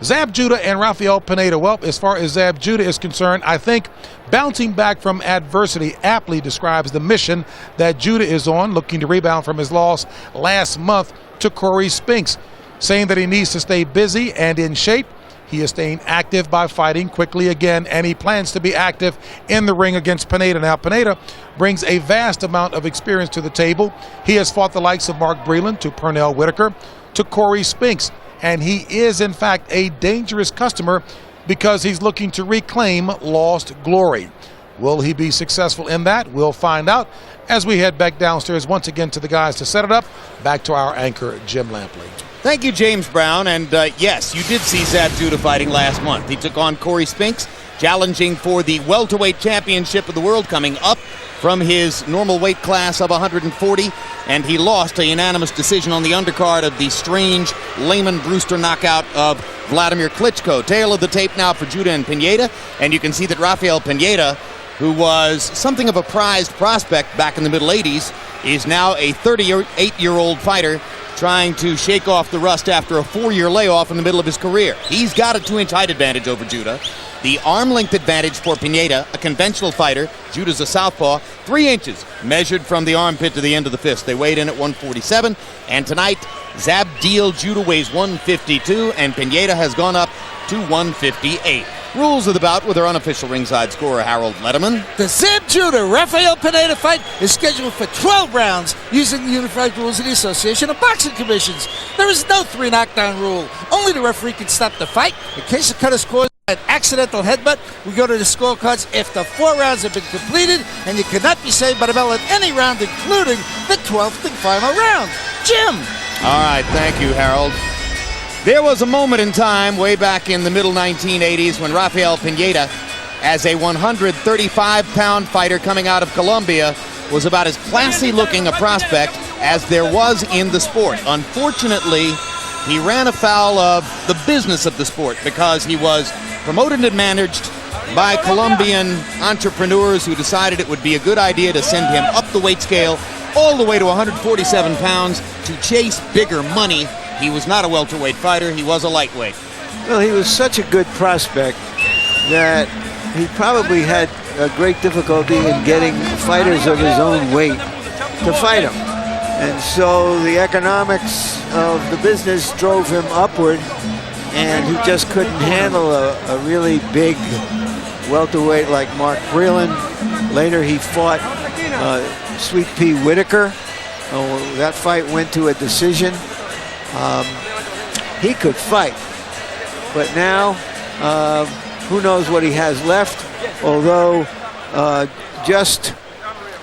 Zab Judah and Rafael Pineda. Well, as far as Zab Judah is concerned, I think bouncing back from adversity aptly describes the mission that Judah is on, looking to rebound from his loss last month to Corey Spinks, saying that he needs to stay busy and in shape. He is staying active by fighting quickly again, and he plans to be active in the ring against Pineda. Now, Pineda brings a vast amount of experience to the table. He has fought the likes of Mark Breland to Pernell Whitaker to Corey Spinks, and he is, in fact, a dangerous customer because he's looking to reclaim lost glory. Will he be successful in that? We'll find out as we head back downstairs once again to the guys to set it up. Back to our anchor, Jim Lampley. Thank you, James Brown. And yes, you did see Zab Judah fighting last month. He took on Corey Spinks, challenging for the welterweight championship of the world, coming up from his normal weight class of 140, and he lost a unanimous decision on the undercard of the strange Lehman Brewster knockout of Vladimir Klitschko. Tail of the tape now for Judah and Pineda, and you can see that Rafael Pineda, who was something of a prized prospect back in the middle 80s, is now a 38-year-old fighter trying to shake off the rust after a 4-year layoff in the middle of his career. He's got a 2-inch height advantage over Judah. The arm length advantage for Pineda, a conventional fighter. Judah's a southpaw, 3 inches measured from the armpit to the end of the fist. They weighed in at 147, and tonight Zab Deal Judah weighs 152, and Pineda has gone up to 158. Rules of the bout with our unofficial ringside scorer, Harold Letterman. The Zab Judah Rafael Pineda fight is scheduled for 12 rounds using the unified rules of the Association of Boxing Commissions. There is no 3 knockdown rule. Only the referee can stop the fight. In case the cutter scores an accidental headbutt, we go to the scorecards after 4 rounds have been completed, and you cannot be saved by the bell at any round, including the 12th and final round. Jim! All right, thank you, Harold. There was a moment in time way back in the middle 1980s when Rafael Pineda, as a 135-pound fighter coming out of Colombia, was about as classy-looking a prospect as there was in the sport. Unfortunately, he ran afoul of the business of the sport because he was promoted and managed by Colombian entrepreneurs who decided it would be a good idea to send him up the weight scale all the way to 147 pounds to chase bigger money. He was not a welterweight fighter, he was a lightweight. Well, he was such a good prospect that he probably had a great difficulty in getting fighters of his own weight to fight him. And so the economics of the business drove him upward, and he just couldn't handle a really big welterweight like Mark Breland. Later he fought Sweet Pea Whitaker. That fight went to a decision. He could fight, but now who knows what he has left, although just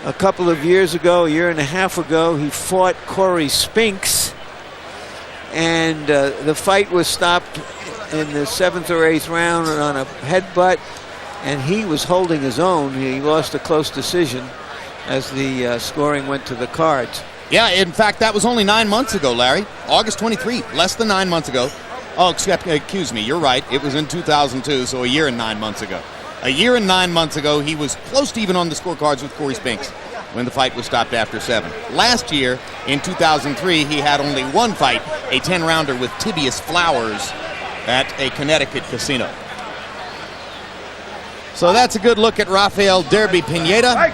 a couple of years ago, a year and a half ago, he fought Corey Spinks, and the fight was stopped in the 7th or 8th round on a headbutt, and he was holding his own. He lost a close decision as the scoring went to the cards. Yeah, in fact, that was only 9 months ago, Larry. August 23, less than 9 months ago. Oh, excuse me, you're right. It was in 2002, so a year and 9 months ago. A year and 9 months ago, he was close to even on the scorecards with Corey Spinks when the fight was stopped after 7. Last year, in 2003, he had only one fight, a 10-rounder with Tibius Flowers at a Connecticut casino. So that's a good look at Rafael Derby Pineda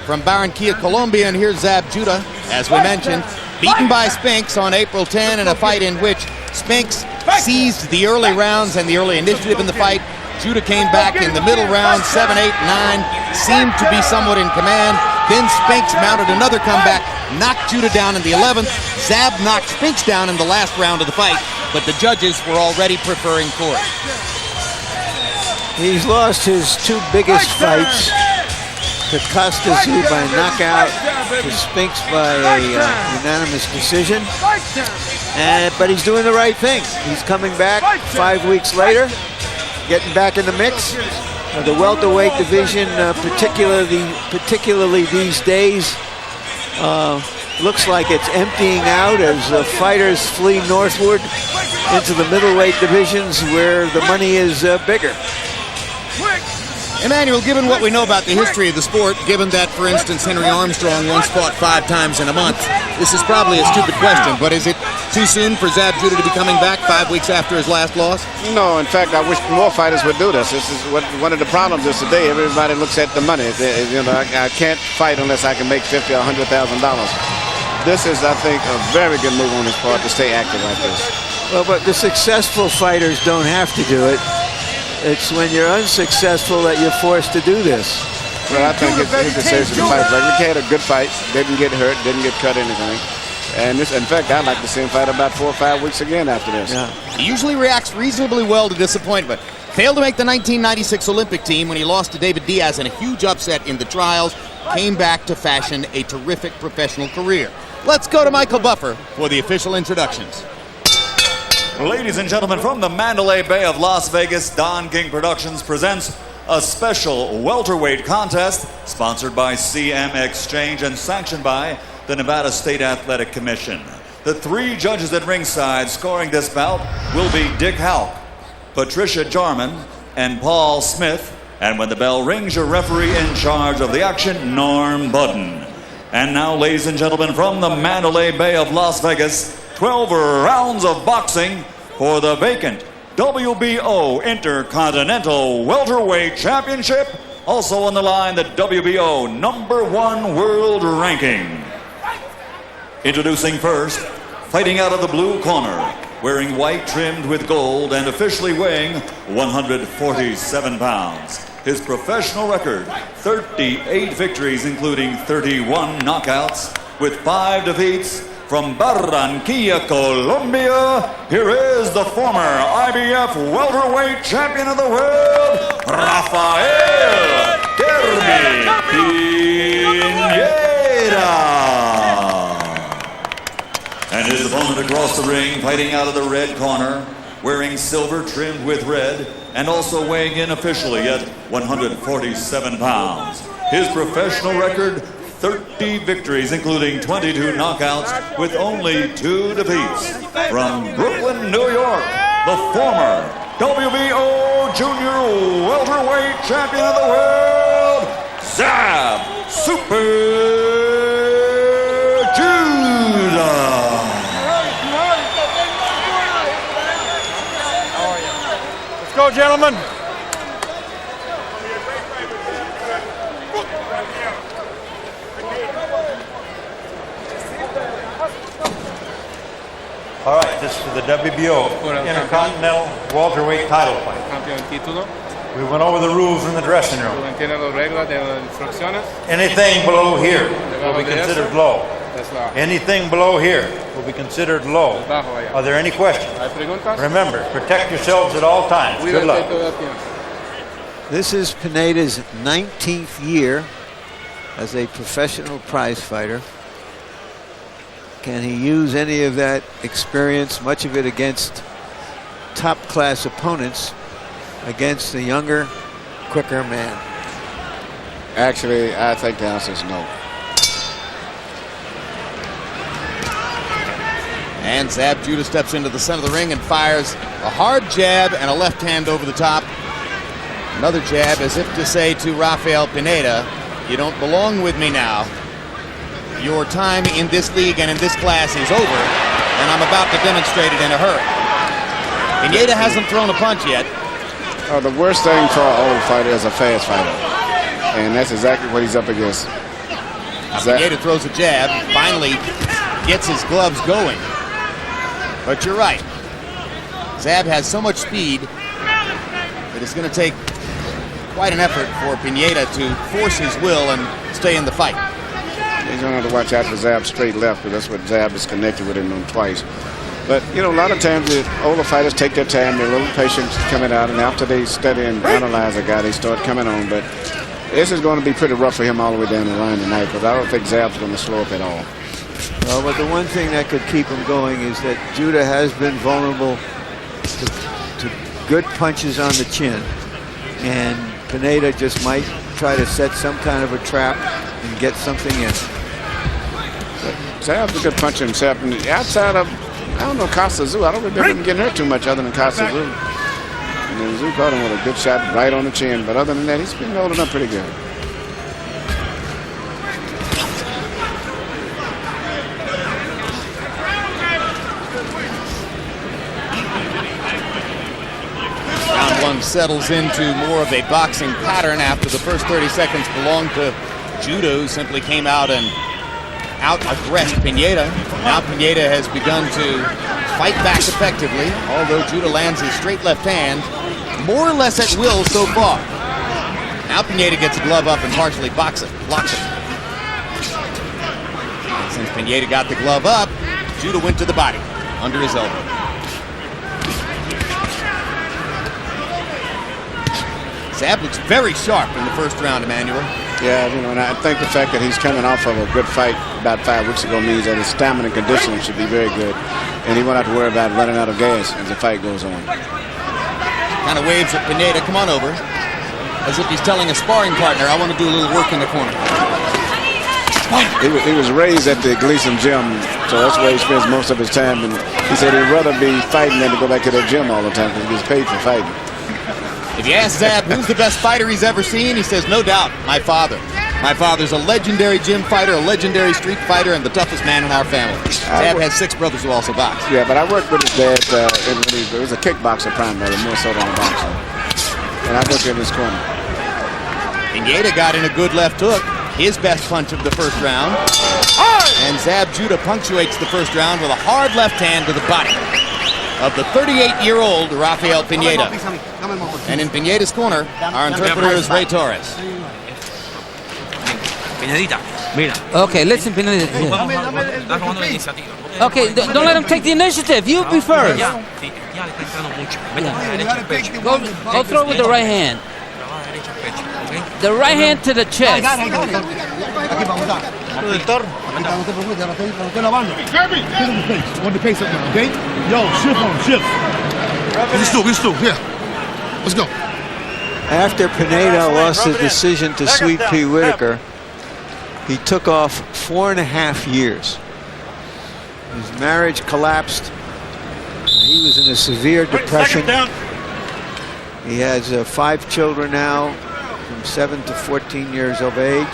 from Barranquilla, Colombia. And here's Zab Judah, as we mentioned, beaten by Spinks on April 10 in a fight in which Spinks seized the early rounds and the early initiative in the fight. Judah came back in the middle rounds, 7, 8, 9, seemed to be somewhat in command. Then Spinks mounted another comeback, knocked Judah down in the 11th. Zab knocked Spinks down in the last round of the fight, but the judges were already preferring Corey. He's lost his 2 biggest fights, to Costa Zoo by knockout, to Spinks by a unanimous decision. But he's doing the right thing. He's coming back 5 weeks later, getting back in the mix. The welterweight division, particularly these days, looks like it's emptying out as fighters flee northward into the middleweight divisions where the money is bigger. Emmanuel, given what we know about the history of the sport, given that, for instance, Henry Armstrong once fought 5 times in a month, this is probably a stupid question, but is it too soon for Zab Judah to be coming back 5 weeks after his last loss? No, in fact, I wish more fighters would do this. This is one of the problems is today. Everybody looks at the money. You know, I can't fight unless I can make $50,000 or $100,000. This is, I think, a very good move on his part to stay active like this. Well, but the successful fighters don't have to do it. It's when you're unsuccessful that you're forced to do this. Well, I think he deserves to fight. Like, he had a good fight. Didn't get hurt. Didn't get cut anything. And this, in fact, I'd like to see him fight about 4 or 5 weeks again after this. Yeah. He usually reacts reasonably well to disappointment. Failed to make the 1996 Olympic team when he lost to David Diaz in a huge upset in the trials. Came back to fashion a terrific professional career. Let's go to Michael Buffer for the official introductions. Ladies and gentlemen, from the Mandalay Bay of Las Vegas, Don King Productions presents a special welterweight contest sponsored by CM Exchange and sanctioned by the Nevada State Athletic Commission. The 3 judges at ringside scoring this bout will be Dick Houck, Patricia Jarman, and Paul Smith. And when the bell rings, your referee in charge of the action, Norm Budden. And now, ladies and gentlemen, from the Mandalay Bay of Las Vegas, 12 rounds of boxing for the vacant WBO Intercontinental Welterweight Championship. Also on the line, the WBO #1 world ranking. Introducing first, fighting out of the blue corner, wearing white trimmed with gold and officially weighing 147 pounds. His professional record, 38 victories, including 31 knockouts, with 5 defeats. From Barranquilla, Colombia, here is the former IBF welterweight champion of the world, Rafael Pineda. And his opponent across the ring, fighting out of the red corner, wearing silver trimmed with red, and also weighing in officially at 147 pounds. His professional record, 30 victories, including 22 knockouts, with only 2 defeats. From Brooklyn, New York, the former WBO Junior Welterweight Champion of the World, Zab Super Judah. Let's go, gentlemen. All right, this is for the WBO Intercontinental Welterweight title fight. We went over the rules in the dressing room. Anything below here will be considered low. Anything below here will be considered low. Are there any questions? Remember, protect yourselves at all times. Good luck. This is Pineda's 19th year as a professional prize fighter. Can he use any of that experience, much of it against top-class opponents, against the younger, quicker man? Actually, I think the answer is no. And Zab Judah steps into the center of the ring and fires a hard jab and a left hand over the top. Another jab as if to say to Rafael Pineda, you don't belong with me now. Your time in this league and in this class is over, and I'm about to demonstrate it in a hurry. Pineda hasn't thrown a punch yet. The worst thing for an old fighter is a fast fighter. And that's exactly what he's up against. Pineda throws a jab, finally gets his gloves going. But you're right. Zab has so much speed that it's going to take quite an effort for Pineda to force his will and stay in the fight. He's going to have to watch out for Zab's straight left, because that's what Zab is connected with him on twice. But, you know, a lot of times the older fighters take their time. They're a little patient coming out, and after they study and analyze a guy, they start coming on. But this is going to be pretty rough for him all the way down the line tonight, because I don't think Zab's going to slow up at all. Well, but the one thing that could keep him going is that Judah has been vulnerable to good punches on the chin. And Pineda just might try to set some kind of a trap and get something in. Zab's a good puncher himself. And outside of, I don't know, Costa Azul, I don't remember him getting hurt too much other than Costa Azul. And then Zoo caught him with a good shot right on the chin. But other than that, he's been holding up pretty good. Round one settles into more of a boxing pattern after the first 30 seconds belonged to Judah, who simply came out and out-aggressed Pineda. Now Pineda has begun to fight back effectively, although Judah lands his straight left hand more or less at will so far. Now Pineda gets a glove up and partially blocks it. And since Pineda got the glove up, Judah went to the body, under his elbow. Zab looks very sharp in the first round, Emmanuel. Yeah, you know, and I think the fact that he's coming off of a good fight about 5 weeks ago means that his stamina and conditioning should be very good. And he won't have to worry about running out of gas as the fight goes on. Kind of waves at Pineda, come on over. As if he's telling a sparring partner, I want to do a little work in the corner. He was raised at the Gleason gym, so that's where he spends most of his time. And he said he'd rather be fighting than to go back to that gym all the time because he gets paid for fighting. If you ask Zab who's the best fighter he's ever seen, he says, no doubt, my father. My father's a legendary gym fighter, a legendary street fighter, and the toughest man in our family. Zab has 6 brothers who also box. Yeah, but I worked with his dad when he was a kickboxer primarily, more so than a boxer. And I worked in his corner. Pineda got in a good left hook, his best punch of the first round. And Zab Judah punctuates the first round with a hard left hand to the body of the 38-year-old Rafael Pineda. And in Pineda's corner, our interpreter is Ray Torres. Okay, listen, Pineda. Okay, don't let him take the initiative. You be first. Go throw it with the right hand. The right hand to the chest. Want the pace up now, okay? Yo, shift on him, shift. Be still, yeah. Let's go. After Pineda lost the decision to Sweet Pea Whitaker, he took off 4.5 years. His marriage collapsed. He was in a severe depression. He has 5 children now, from 7 to 14 years of age,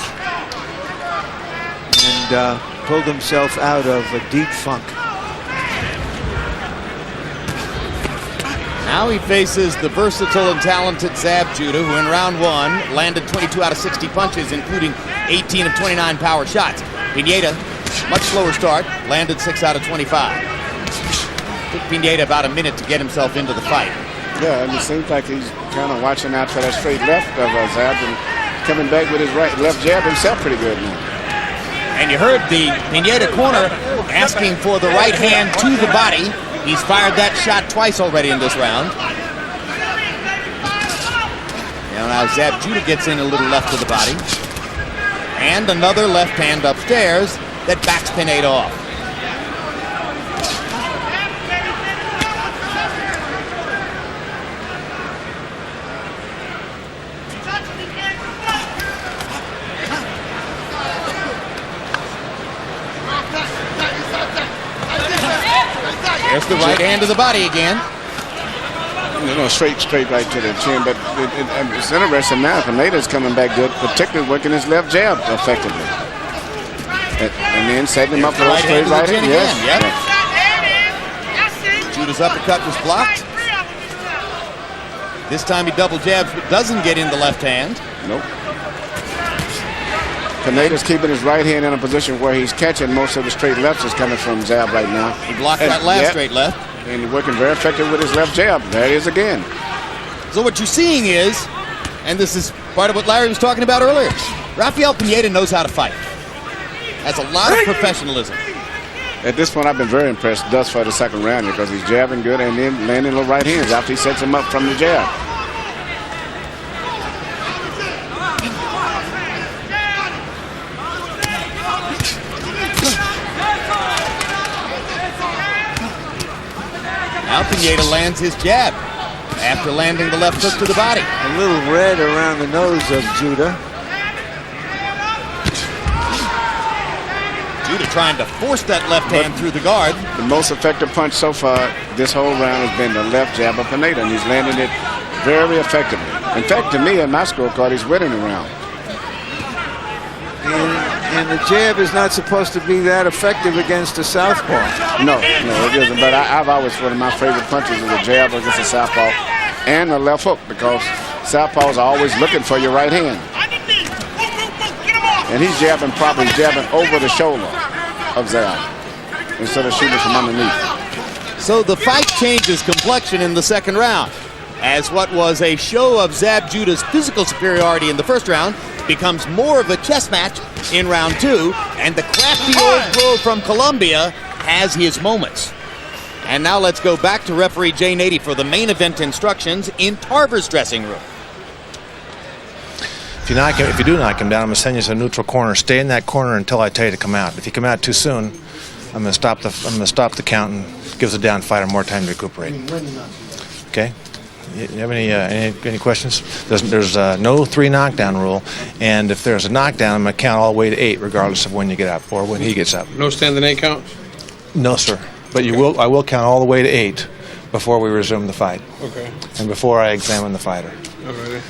and pulled himself out of a deep funk. Now he faces the versatile and talented Zab Judah, who in round 1 landed 22 out of 60 punches, including 18 of 29 power shots. Pineda, much slower start, landed 6 out of 25. Took Pineda about a minute to get himself into the fight. Yeah, and it seems like he's kind of watching out for that straight left of Zab and coming back with his left jab himself pretty good now. And you heard the Pineda corner asking for the right hand to the body. He's fired that shot twice already in this round. Now Zab Judah gets in a little left to the body. And another left hand upstairs that backs Pineda off. There's the right hand to the body again. You know, straight right to the chin. But it's interesting now. Pineda's coming back good, particularly working his left jab effectively. And then setting him up for a straight right hand. Yes. Yep. Judah's uppercut was blocked. This time he double jabs, but doesn't get in the left hand. Nope. Pineda's keeping his right hand in a position where he's catching most of the straight lefts is coming from Zab right now. He blocked that last straight left. And he's working very effective with his left jab. There it is again. So what you're seeing is, and this is part of what Larry was talking about earlier, Rafael Pineda knows how to fight. Has a lot of professionalism. At this point, I've been very impressed thus far the second round because he's jabbing good and then landing little right hands after he sets him up from the jab. Now Pineda lands his jab after landing the left hook to the body. A little red around the nose of Judah. Judah trying to force that left hand through the guard. The most effective punch so far this whole round has been the left jab of Pineda, and he's landing it very effectively. In fact, to me, in my scorecard, he's winning the round. And the jab is not supposed to be that effective against a southpaw. No, it isn't. But I've always, one of my favorite punches is a jab against a southpaw and a left hook, because southpaws are always looking for your right hand. And he's probably jabbing over the shoulder of Zab instead of shooting from underneath. So the fight changes complexion in the second round, as what was a show of Zab Judah's physical superiority in the first round becomes more of a chess match in round two, and the crafty old pro from Colombia has his moments. And now let's go back to referee Jay Nady for the main event instructions in Tarver's dressing room. If you do knock him down, I'm going to send you to a neutral corner. Stay in that corner until I tell you to come out. If you come out too soon, I'm going to stop the count and gives the down fighter more time to recuperate. Okay. You have any questions? There's no 3 knockdown rule, and if there's a knockdown, I'm going to count all the way to 8, regardless of when you get up or when he gets up. No standing 8 count? No, sir. But I will count all the way to 8 before we resume the fight. Okay. And before I examine the fighter. Okay.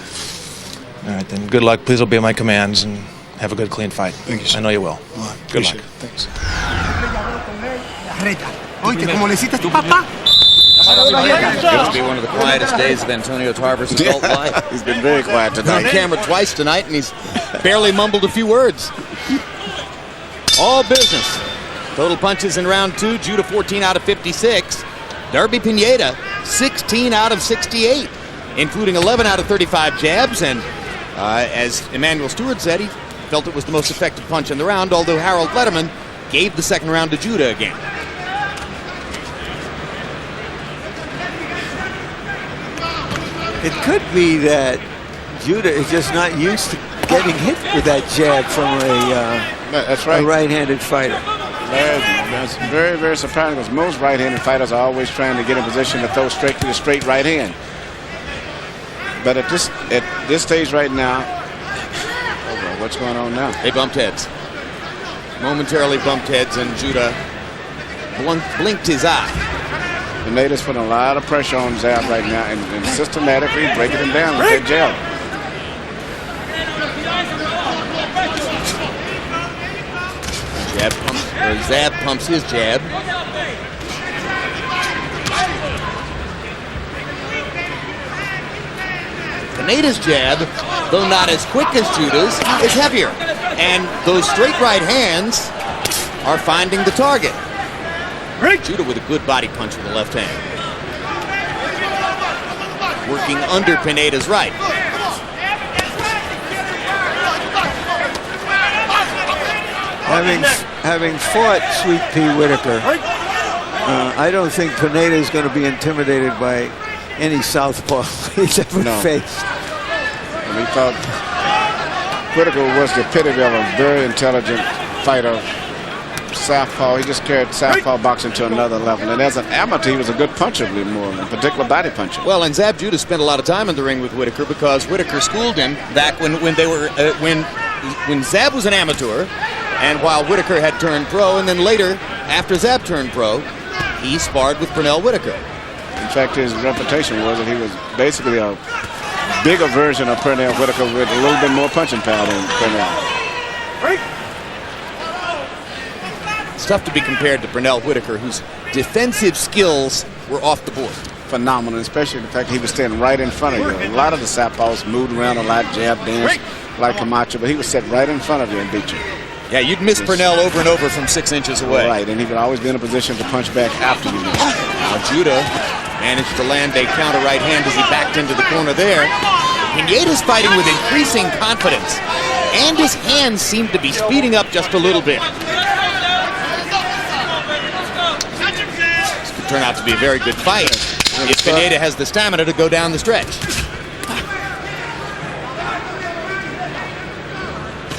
All right, then. Good luck. Please obey my commands and have a good, clean fight. Thank you, sir. I know you will. Good luck. Thanks. It's to be one of the quietest days of Antonio Tarver's adult life. He's been very quiet tonight. On camera twice tonight, and he's barely mumbled a few words. All business. Total punches in round two, Judah 14 out of 56. Derby Pineda 16 out of 68, including 11 out of 35 jabs. And as Emmanuel Stewart said, he felt it was the most effective punch in the round, although Harold Letterman gave the second round to Judah again. It could be that Judah is just not used to getting hit with that jab from That's right. a right-handed fighter. That's very, very surprising, because most right-handed fighters are always trying to get in position to throw straight to the straight right hand. But at this stage right now, what's going on now? They bumped heads. Momentarily bumped heads, and Judah blinked his eye. Pineda's putting a lot of pressure on Zab right now and systematically breaking him down with that jab. Zab pumps his jab. Pineda's jab, though not as quick as Judah's, is heavier. And those straight right hands are finding the target. Judah with a good body punch with the left hand. Working under Pineda's right. Having fought Sweet Pea Whitaker, I don't think Pineda is going to be intimidated by any southpaw he's ever faced. And he thought Whitaker was the epitome of a very intelligent fighter. Southpaw, he just carried southpaw boxing to another level. And as an amateur, he was a good puncher, more in particular body puncher. Well, and Zab Judah spent a lot of time in the ring with Whitaker, because Whitaker schooled him back when Zab was an amateur, and while Whitaker had turned pro, and then later, after Zab turned pro, he sparred with Pernell Whitaker. In fact, his reputation was that he was basically a bigger version of Pernell Whitaker with a little bit more punching power than Pernell. It's tough to be compared to Pernell Whitaker, whose defensive skills were off the board. Phenomenal, especially the fact that he was standing right in front of you. A lot of the southpaws moved around a lot, jab, dance, like Camacho, but he was set right in front of you and beat you. Yeah, you'd miss Pernell over and over from 6 inches away. Right, and he could always be in a position to punch back after you missed. Now Judah managed to land a counter right hand as he backed into the corner there. Pineda's fighting with increasing confidence, and his hands seem to be speeding up just a little bit. This could turn out to be a very good fight if Pineda has the stamina to go down the stretch.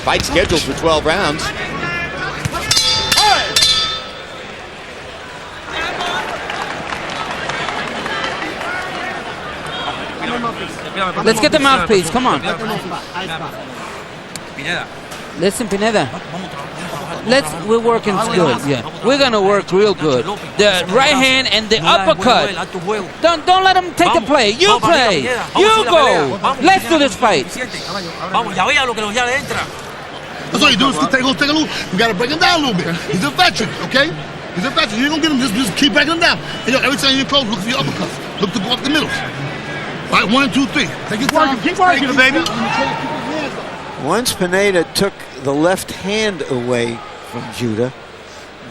Fight scheduled for 12 rounds. Let's get the mouthpiece. Come on. Listen, Pineda. we're working good. Yeah, we're gonna work real good. The right hand and the uppercut. Don't let him take the play. You play. You go. Let's do this fight. That's all you do is take a look. You gotta break him down a little bit. He's a veteran, okay? He's a veteran. You ain't gonna get him. Just keep breaking him down. And yo, every time you close, look for your uppercuts. Look to go up the middles. All right, 1, 2, 3. Take your time. Keep working, baby. Once Pineda took the left hand away from Judah,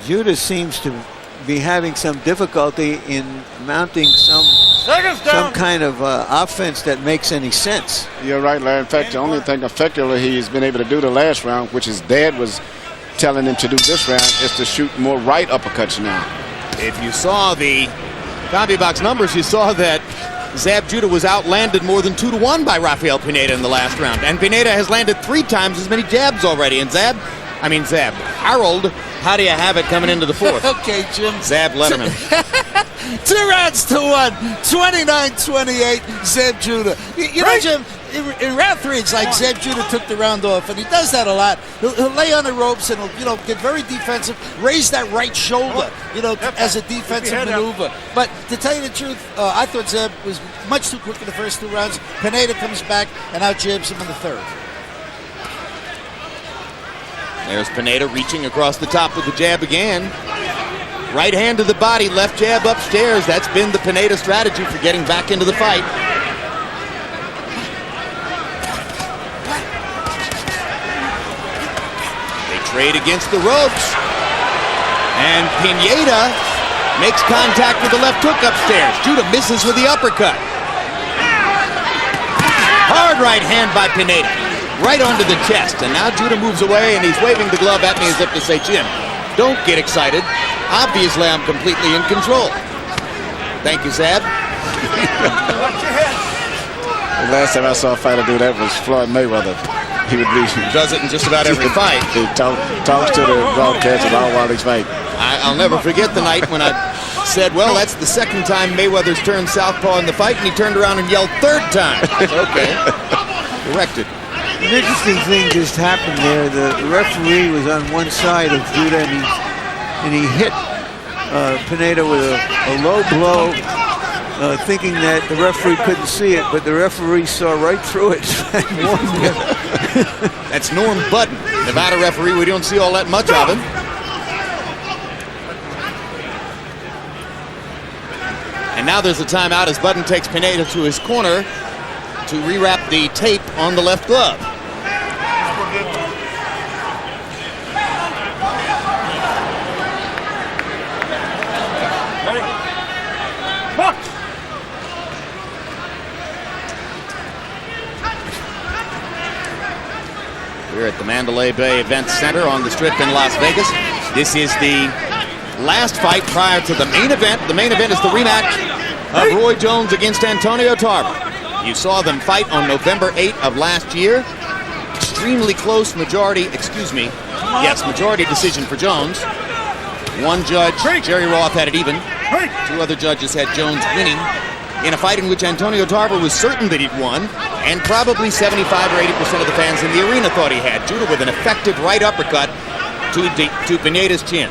Judah seems to be having some difficulty in mounting some kind of offense that makes any sense. You're right, Larry. In fact, the only thing effectively he's been able to do the last round, which his dad was telling him to do this round, is to shoot more right uppercuts now. If you saw the Combi Box numbers, you saw that Zab Judah was outlanded more than 2-1 by Rafael Pineda in the last round. And Pineda has landed 3 times as many jabs already. And Harold, how do you have it coming into the fourth? Okay, Jim. Zab Letterman. 2 rounds to 1. 29-28, Zab Judah. You know, Jim, in round 3, it's like Zab Judah took the round off, and he does that a lot. He'll lay on the ropes and he'll, get very defensive, raise that right shoulder, as a defensive maneuver. But to tell you the truth, I thought Zab was much too quick in the first 2 rounds. Pineda comes back and out-jabs him in the third. There's Pineda reaching across the top with the jab again. Right hand to the body, left jab upstairs. That's been the Pineda strategy for getting back into the fight. They trade against the ropes. And Pineda makes contact with the left hook upstairs. Judah misses with the uppercut. Hard right hand by Pineda. Right onto the chest, and now Judah moves away, and he's waving the glove at me as if to say, Jim, don't get excited. Obviously, I'm completely in control. Thank you, Zab. The last time I saw a fighter do that was Floyd Mayweather. He would be does it in just about every fight. He talks to the broadcast about while he's fighting. I'll never forget the night when I said, well, that's the second time Mayweather's turned southpaw in the fight, and he turned around and yelled third time. I said, okay. Corrected. An interesting thing just happened there. The referee was on one side of Judah, and he hit Pineda with a low blow, thinking that the referee couldn't see it, but the referee saw right through it. That's Norm Budden, Nevada referee. We don't see all that much of him. And now there's a timeout as Budden takes Pineda to his corner to rewrap the tape on the left glove. We're at the Mandalay Bay Event Center on the Strip in Las Vegas. This is the last fight prior to the main event. The main event is the rematch of Roy Jones against Antonio Tarver. You saw them fight on November 8th of last year. Extremely close majority decision for Jones. One judge, Jerry Roth, had it even. 2 other judges had Jones winning in a fight in which Antonio Tarver was certain that he'd won, and probably 75 or 80% of the fans in the arena thought he had. Judah with an effective right uppercut to Pineda's chin.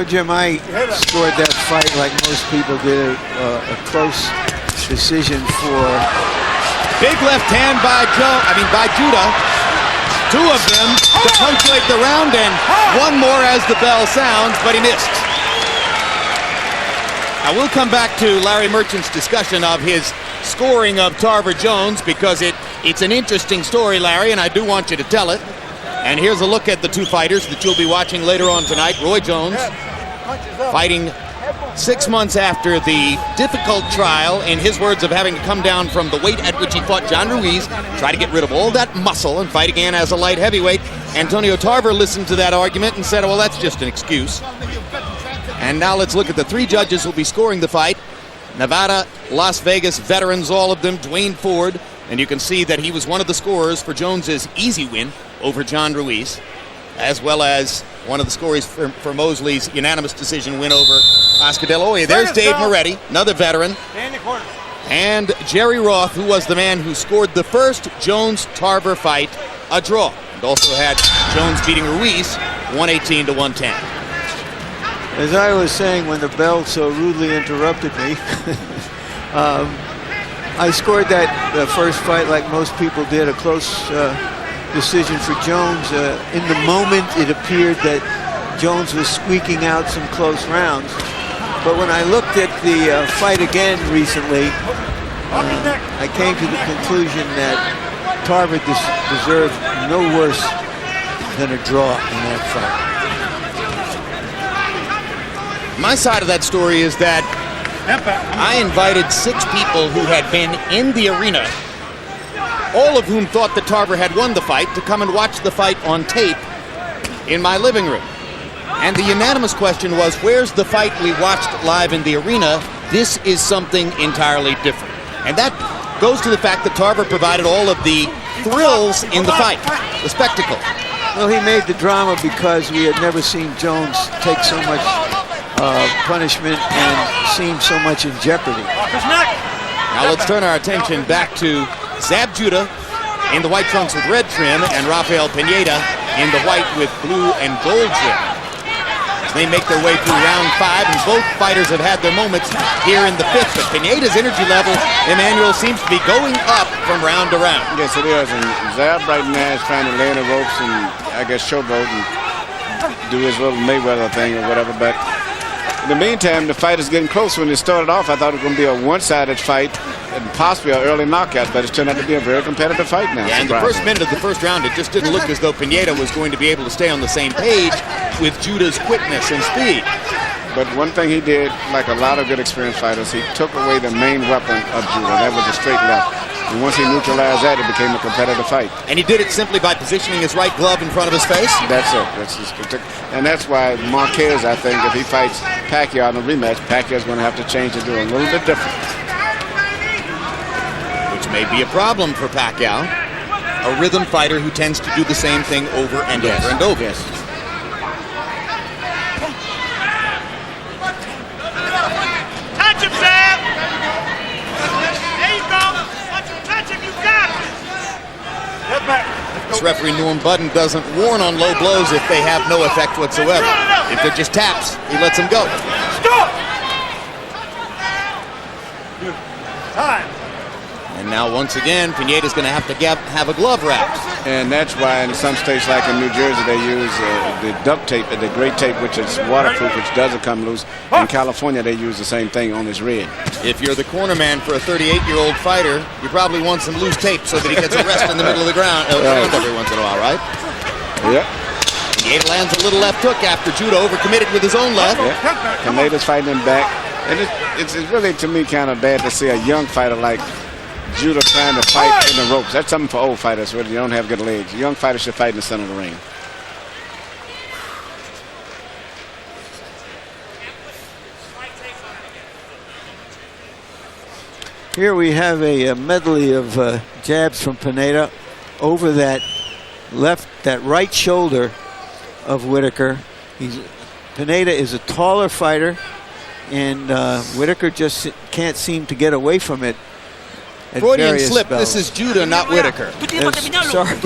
Jim, I scored that fight like most people did, a close decision for... Big left hand by Judah. 2 of them to punctuate the round, and 1 more as the bell sounds, but he missed. I will come back to Larry Merchant's discussion of his scoring of Tarver Jones, because it's an interesting story, Larry, and I do want you to tell it. And here's a look at the 2 fighters that you'll be watching later on tonight. Roy Jones fighting 6 months after the difficult trial, in his words, of having to come down from the weight at which he fought John Ruiz, try to get rid of all that muscle and fight again as a light heavyweight. Antonio Tarver listened to that argument and said, well, that's just an excuse. And now let's look at the 3 judges who'll be scoring the fight. Nevada, Las Vegas veterans, all of them. Dwayne Ford, and you can see that he was one of the scorers for Jones's easy win over John Ruiz, as well as one of the scorers for Mosley's unanimous decision win over Oscar De La Hoya. There's Dave Moretti, another veteran. And Jerry Roth, who was the man who scored the first Jones-Tarver fight a draw. It also had Jones beating Ruiz 118 to 110. As I was saying when the bell so rudely interrupted me, I scored that first fight like most people did, a close decision for Jones. In the moment, it appeared that Jones was squeaking out some close rounds. But when I looked at the fight again recently, I came to the conclusion that Tarver deserved no worse than a draw in that fight. My side of that story is that I invited 6 people who had been in the arena, all of whom thought that Tarver had won the fight, to come and watch the fight on tape in my living room. And the unanimous question was, where's the fight we watched live in the arena? This is something entirely different. And that goes to the fact that Tarver provided all of the thrills in the fight, the spectacle. Well, he made the drama because we had never seen Jones take so much punishment and seem so much in jeopardy. Now let's turn our attention back to Zab Judah in the white trunks with red trim and Rafael Pineda in the white with blue and gold trim. As they make their way through round 5, and both fighters have had their moments here in the 5th, but Pineda's energy level, Emmanuel, seems to be going up from round to round. Yes, it is. And Zab right now is trying to lay in the ropes and, I guess, showboat and do his little Mayweather thing or whatever, but in the meantime, the fight is getting close. When it started off, I thought it was going to be a one-sided fight and possibly an early knockout, but it's turned out to be a very competitive fight now. Yeah, in the first minute of the first round, it just didn't look as though Pineda was going to be able to stay on the same page with Judah's quickness and speed. But one thing he did, like a lot of good experienced fighters, he took away the main weapon of Judah. That was a straight left. And once he neutralized that, it became a competitive fight. And he did it simply by positioning his right glove in front of his face? That's it. And that's why Marquez, I think, if he fights Pacquiao in a rematch, Pacquiao's going to have to change and do it a little bit different. Which may be a problem for Pacquiao, a rhythm fighter who tends to do the same thing over and over and over. Yes. Touch him, Sam! There you go! Once you touch him, you got it! This referee, Norm Budden, doesn't warn on low blows if they have no effect whatsoever. If they're just taps, he lets them go. Stop! Time. And now, once again, Pineda's going to have to have a glove wrapped. And that's why in some states like in New Jersey, they use the duct tape, the gray tape, which is waterproof, which doesn't come loose. In California, they use the same thing on this red. If you're the corner man for a 38-year-old fighter, you probably want some loose tape so that he gets a rest in the middle of the ground every once in a while, right? Yep. Pineda lands a little left hook after Judah overcommitted with his own left. Yep. Pineda's fighting him back. And it's really, to me, kind of bad to see a young fighter like Judah trying to fight in the ropes. That's something for old fighters where you don't have good legs. Young fighters should fight in the center of the ring. Here we have a medley of jabs from Pineda over that right shoulder of Whitaker. Pineda is a taller fighter, and Whitaker just can't seem to get away from it. Freudian slip. This is Judah, not Whitaker. Sorry.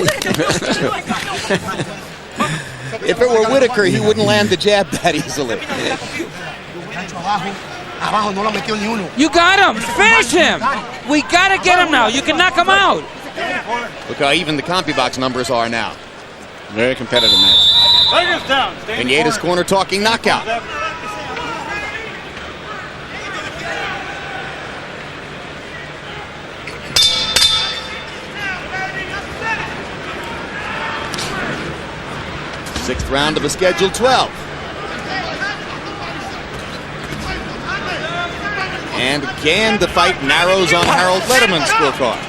If it were Whitaker, he wouldn't land the jab that easily. You got him. Finish him. We got to get him now. You can knock him out. Look how even the CompuBox numbers are now. Very competitive match. Pineda's corner talking knockout. Sixth round of a scheduled 12. And again, the fight narrows on Harold Letterman's scorecard.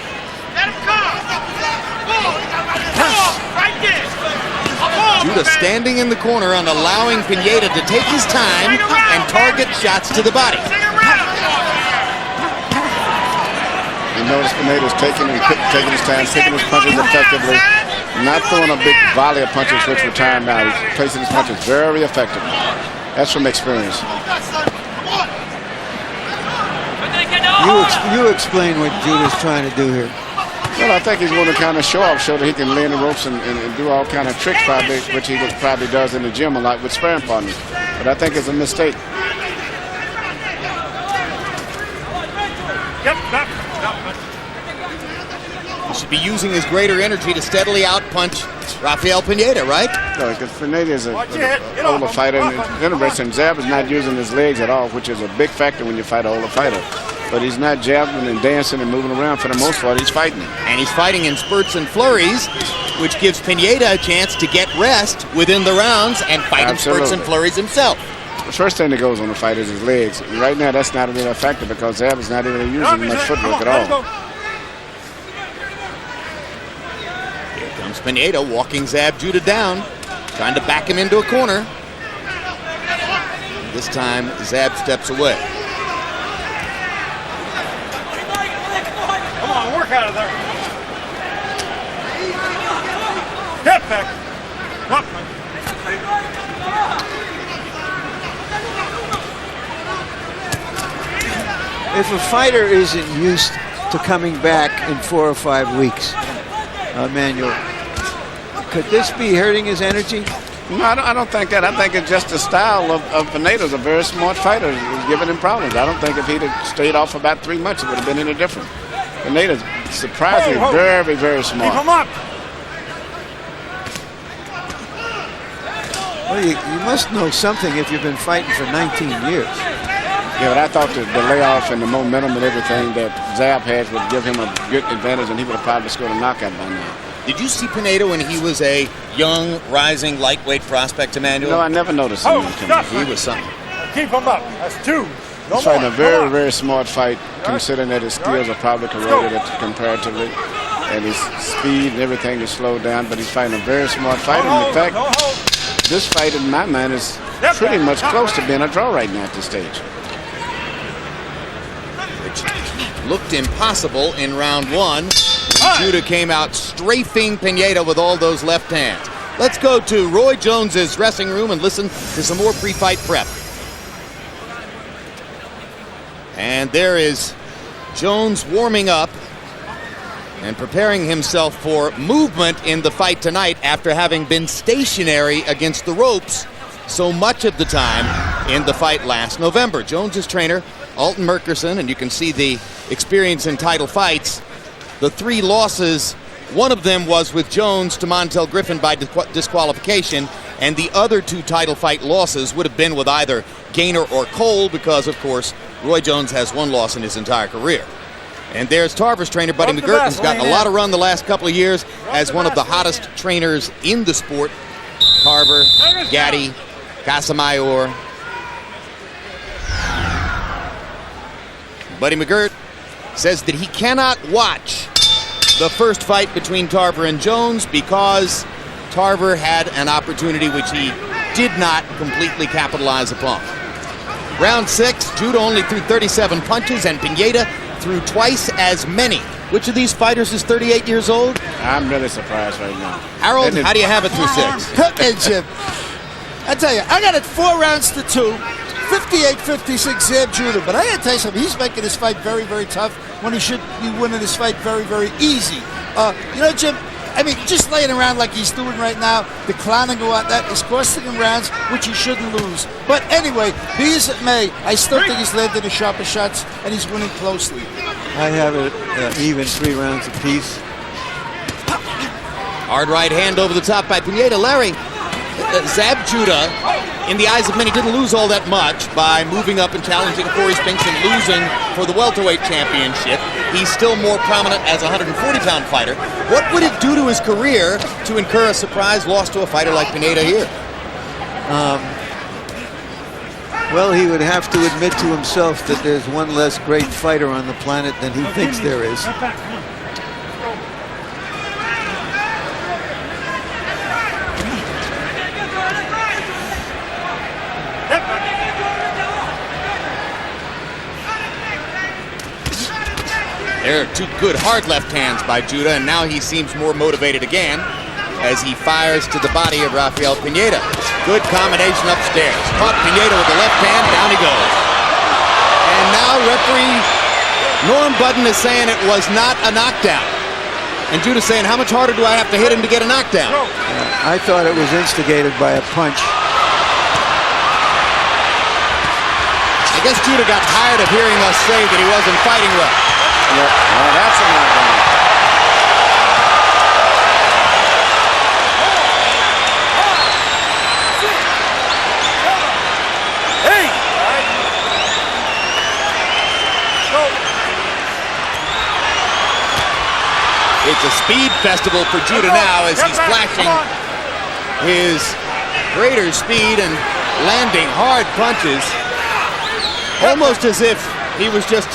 Judah standing in the corner and allowing Pineda to take his time and target shots to the body. You notice Pineda's taking his time, taking his punches effectively, not throwing a big volley of punches which were timed out. He's placing his punches very effectively. That's from experience. You explain what Judah's trying to do here. Well, I think he's going to kind of show off, show that he can lay in the ropes and do all kind of tricks, probably, which he probably does in the gym a lot with sparring partners. But I think it's a mistake. He should be using his greater energy to steadily outpunch Rafael Pineda, right? No, because Pineda is an older fighter, and it's interesting. Zab is not using his legs at all, which is a big factor when you fight an older fighter. But he's not jabbing and dancing and moving around. For the most part, he's fighting. And he's fighting in spurts and flurries, which gives Pineda a chance to get rest within the rounds and fight in spurts and flurries himself. The first thing that goes on the fight is his legs. And right now, that's not really a factor because Zab is not even using much footwork at all. Here comes Pineda walking Zab Judah down, trying to back him into a corner. This time, Zab steps away. Come on, work out of there. Step back. Up. If a fighter isn't used to coming back in 4 or 5 weeks, Manuel, could this be hurting his energy? No, I don't think that. I think it's just the style of Pineda's a very smart fighter. He's giving him problems. I don't think if he'd have stayed off about 3 months, it would have been any different. Pineda's surprisingly very, very smart. Keep him up. Well, you must know something if you've been fighting for 19 years. Yeah, but I thought the layoff and the momentum and everything that Zab has would give him a good advantage, and he would have probably scored a knockout by now. Did you see Pineda when he was a young, rising, lightweight prospect, Emmanuel? No, I never noticed him. He was something. Keep him up. That's 2. He's fighting a very, very smart fight, considering that his skills are probably corroded comparatively, and his speed and everything is slowed down, but he's fighting a very smart fight. And in fact, this fight, in my mind, is pretty much close to being a draw right now at this stage. Which looked impossible in round 1. Judah came out strafing Pineda with all those left hands. Let's go to Roy Jones's dressing room and listen to some more pre-fight prep. And there is Jones warming up and preparing himself for movement in the fight tonight after having been stationary against the ropes so much of the time in the fight last November. Jones's trainer, Alton Merkerson, and you can see the experience in title fights. The 3 losses, one of them was with Jones to Montel Griffin by disqualification, and the other 2 title fight losses would have been with either Gaynor or Cole because, of course, Roy Jones has 1 loss in his entire career. And there's Tarver's trainer, Buddy McGirt, who's gotten a lot of run the last couple of years as one of the hottest trainers in the sport. Tarver, Gatti, Casamayor. Buddy McGirt says that he cannot watch the first fight between Tarver and Jones because Tarver had an opportunity which he did not completely capitalize upon. Round 6, Judah only threw 37 punches and Pineda threw twice as many. Which of these fighters is 38 years old? I'm really surprised right now. Harold, how do you have it through 6? Okay, Jim. I tell you, I got it 4 rounds to 2. 58-56 Zab Judah. But I got to tell you something. He's making this fight very, very tough when he should be winning this fight very, very easy. You know, Jim, I mean, just laying around like he's doing right now, declining or what, that is costing him rounds, which he shouldn't lose. But anyway, be as it may, I still think he's landed the sharper shots, and he's winning closely. I have it even 3 rounds apiece. Hard right hand over the top by Pineda. Larry, Zab Judah, in the eyes of many, didn't lose all that much by moving up and challenging Corey Spinks and losing for the welterweight championship. He's still more prominent as a 140-pound fighter. What would it do to his career to incur a surprise loss to a fighter like Pineda here? Well, he would have to admit to himself that there's one less great fighter on the planet than he thinks there is. There are 2 good hard left hands by Judah, and now he seems more motivated again as he fires to the body of Rafael Pineda. Good combination upstairs. Caught Pineda with the left hand, down he goes. And now referee Norm Budden is saying it was not a knockdown. And Judah saying, how much harder do I have to hit him to get a knockdown? I thought it was instigated by a punch. I guess Judah got tired of hearing us say that he wasn't fighting well. Yep. Well, that's a knockdown. It's a speed festival for Judah now as he's flashing his greater speed and landing hard punches. Almost as if he was just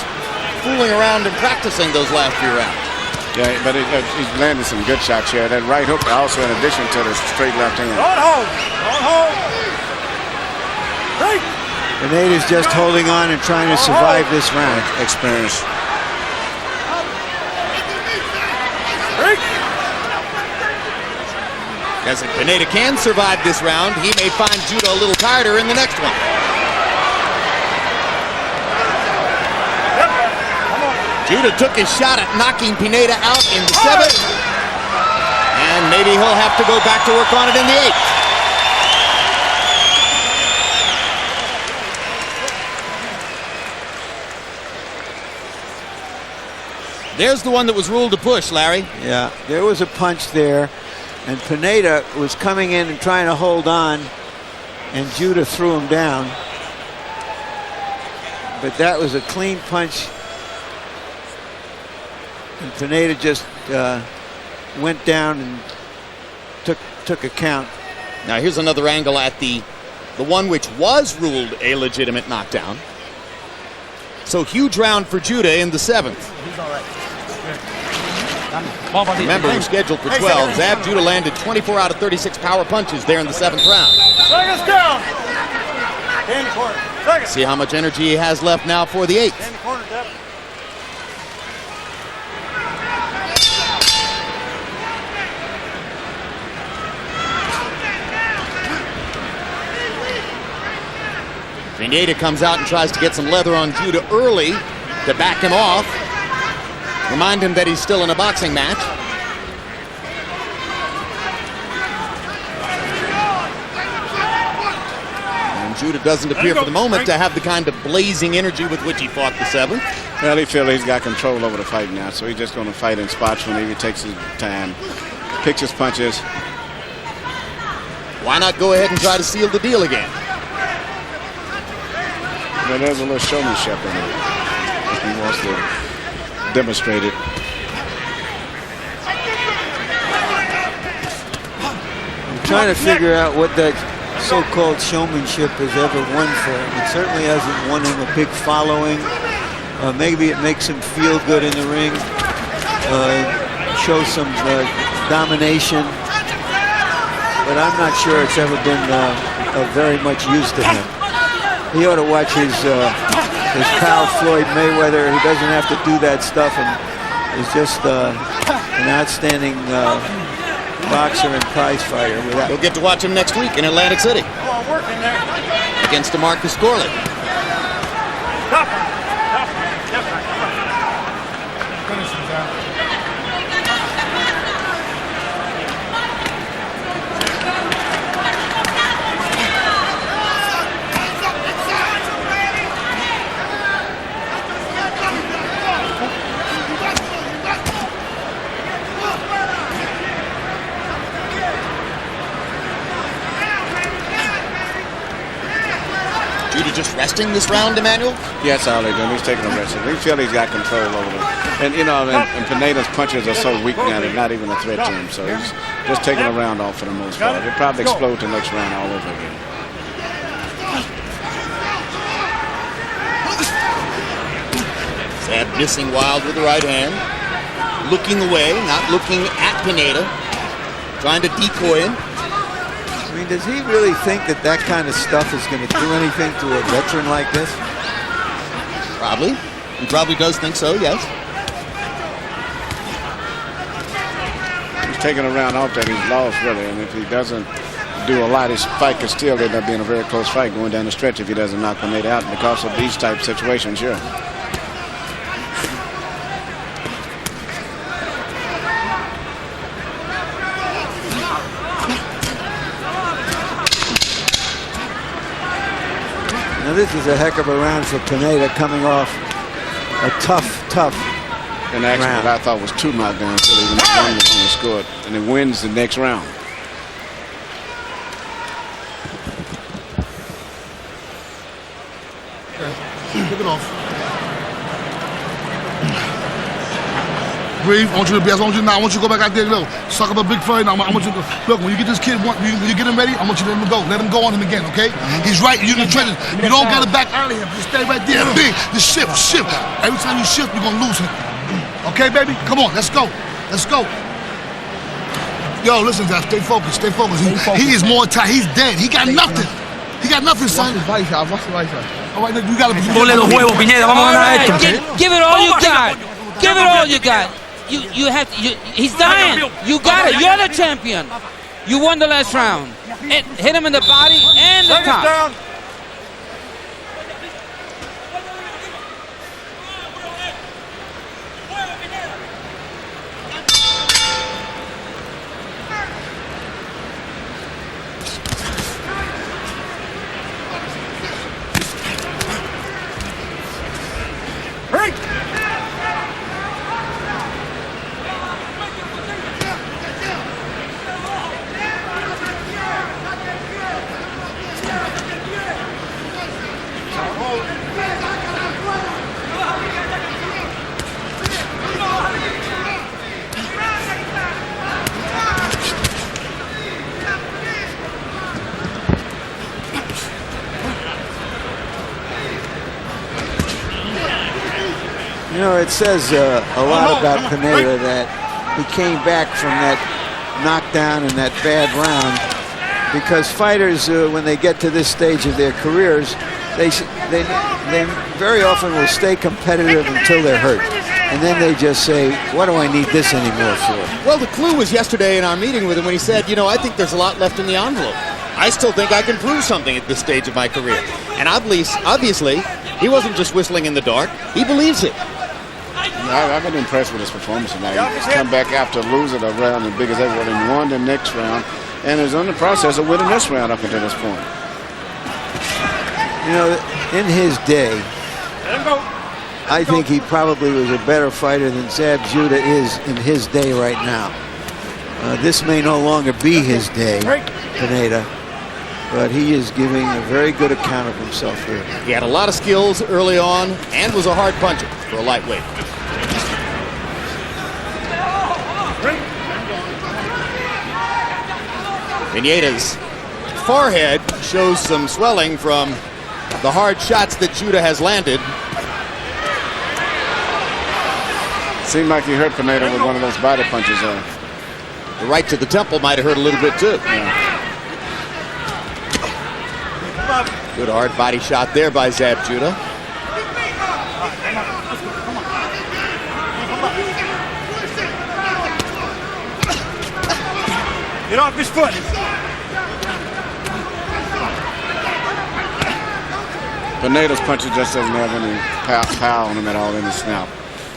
fooling around and practicing those last few rounds. Yeah, but he's landing some good shots here. That right hook also in addition to the straight left hand. Pineda's just holding on and trying to survive this round. Experience. As if Pineda can survive this round, he may find Judah a little tighter in the next one. Judah took his shot at knocking Pineda out in the 7th. And maybe he'll have to go back to work on it in the 8th. There's the one that was ruled a push, Larry. Yeah, there was a punch there. And Pineda was coming in and trying to hold on, and Judah threw him down. But that was a clean punch. And Pineda just went down and took a count. Now here's another angle at the one which was ruled a legitimate knockdown. So huge round for Judah in the 7th. He's all right. Remember, we're scheduled for 12. Zab Judah landed 24 out of 36 power punches there in the 7th round. Seconds down. 10 corner. Second. See how much energy he has left now for the 8th. 10 corner, Deb. Pineda comes out and tries to get some leather on Judah early to back him off. Remind him that he's still in a boxing match. And Judah doesn't appear for the moment to have the kind of blazing energy with which he fought the 7th. Well, he feels he's got control over the fight now, so he's just going to fight in spots when he takes his time, picks his punches. Why not go ahead and try to seal the deal again? Well, there's a little showmanship in it if he wants to demonstrate it. I'm trying to figure out what that so-called showmanship has ever won for him. It certainly hasn't won him a big following. Maybe it makes him feel good in the ring, show some domination, but I'm not sure it's ever been of very much use to him. He ought to watch his pal Floyd Mayweather. He doesn't have to do that stuff and is just an outstanding boxer and prize fighter. You'll get to watch him next week in Atlantic City against DeMarcus Corley. Just resting this round, Emmanuel? Yeah, that's all they're doing. He's taking a rest. We feel he's got control over them. And, you know, and Pineda's punches are so weak now, they're not even a threat to him. So he's just taking a round off for the most part. He'll probably explode the next round all over again. Zab missing wild with the right hand. Looking away, not looking at Pineda. Trying to decoy him. I mean, does he really think that that kind of stuff is going to do anything to a veteran like this? Probably. He probably does think so, yes. He's taking a round off that he's lost, really. And if he doesn't do a lot, his fight could still end up being a very close fight going down the stretch if he doesn't knock Pineda out because of these type of situations here. Now this is a heck of a round for Pineda, coming off a tough And actually, round. what I thought was 2 knockdowns, really, when one was only scored, and it wins the next round. Kick it off. Breathe. I want you to be. I want you now. I want you to go back out there. Look, suck up a big fella. Now I want you to look. When you get this kid, when you get him ready, I want you to let him go. Let him go on him again, okay? He's right. You're in the trenches. You don't got to back out of him. Just stay right there. Big. Just shift. Every time you shift, you're gonna lose him. Okay, baby? Come on. Let's go. Yo, listen, Zach. Stay focused. He is more tight. He's dead. He got nothing. Son. All right, you gotta. Ponle los huevos, Pineda. Vamos a ganar esto. Give it all you got. Give it all you got. You have to. He's dying. You got it. You're the champion. You won the last round. Hit him in the body and the top. You know, it says a lot about Pineda that he came back from that knockdown and that bad round, because fighters, when they get to this stage of their careers, they very often will stay competitive until they're hurt. And then they just say, what do I need this anymore for? Well, the clue was yesterday in our meeting with him when he said, you know, I think there's a lot left in the envelope. I still think I can prove something at this stage of my career. And obviously, he wasn't just whistling in the dark. He believes it. I've been impressed with his performance tonight. He's come back after losing a round as big as ever and won the next round, and is in the process of winning this round up until this point. You know, in his day, I think he probably was a better fighter than Zab Judah is in his day right now. This may no longer be his day, Pineda, but he is giving a very good account of himself here. He had a lot of skills early on and was a hard puncher for a lightweight. Pineda's forehead shows some swelling from the hard shots that Judah has landed. Seemed like he hurt Pineda with one of those body punches. The right to the temple might have hurt a little bit too. Yeah. Good hard body shot there by Zab Judah. Get off his foot. Pineda's punches just doesn't have any power on him at all in his snout.